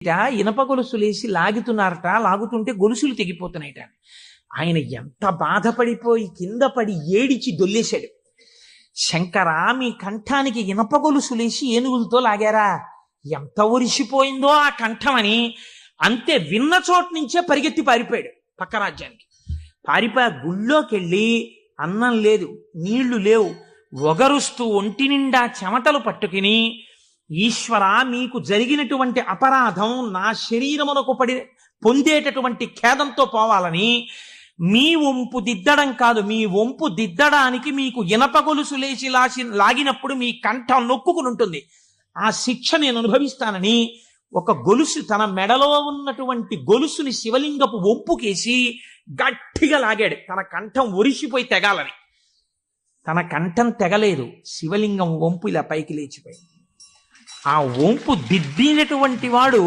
ఇనప గొలుసులేసి లాగుతున్నారట, లాగుతుంటే గొలుసులు తెగిపోతున్నాయిట. ఆయన ఎంత బాధపడిపోయి కింద పడి ఏడిచి దొల్లేశాడు. శంకరా, మీ కంఠానికి ఇనప గొలుసులేసి ఏనుగులతో లాగారా, ఎంత ఒరిసిపోయిందో ఆ కంఠం అని. అంతే, విన్న చోటు నుంచే పరిగెత్తి పారిపోయాడు పక్క రాజ్యానికి. పారిపోయి గుళ్ళోకి వెళ్ళి అన్నం లేదు, నీళ్లు లేవు, ఒగరుస్తూ ఒంటి నిండా చెమటలు పట్టుకుని, ఈశ్వర, మీకు జరిగినటువంటి అపరాధం నా శరీరమునకు పొందేటటువంటి ఖేదంతో పోవాలని మీ వంపు దిద్దడం కాదు, మీ వంపు దిద్దడానికి మీకు ఇనప గొలుసు లేచి లాగినప్పుడు మీ కంఠం నొక్కుకుని ఉంటుంది, ఆ శిక్ష నేను అనుభవిస్తానని ఒక గొలుసు, తన మెడలో ఉన్నటువంటి గొలుసుని శివలింగపు వంపుకేసి గట్టిగా లాగాడు, తన కంఠం ఒరిసిపోయి తెగాలని. తన కంఠం తెగలేదు, శివలింగం వంపు ఇలా పైకి లేచిపోయింది. ఆ వంపు దిద్దినటువంటి వాడు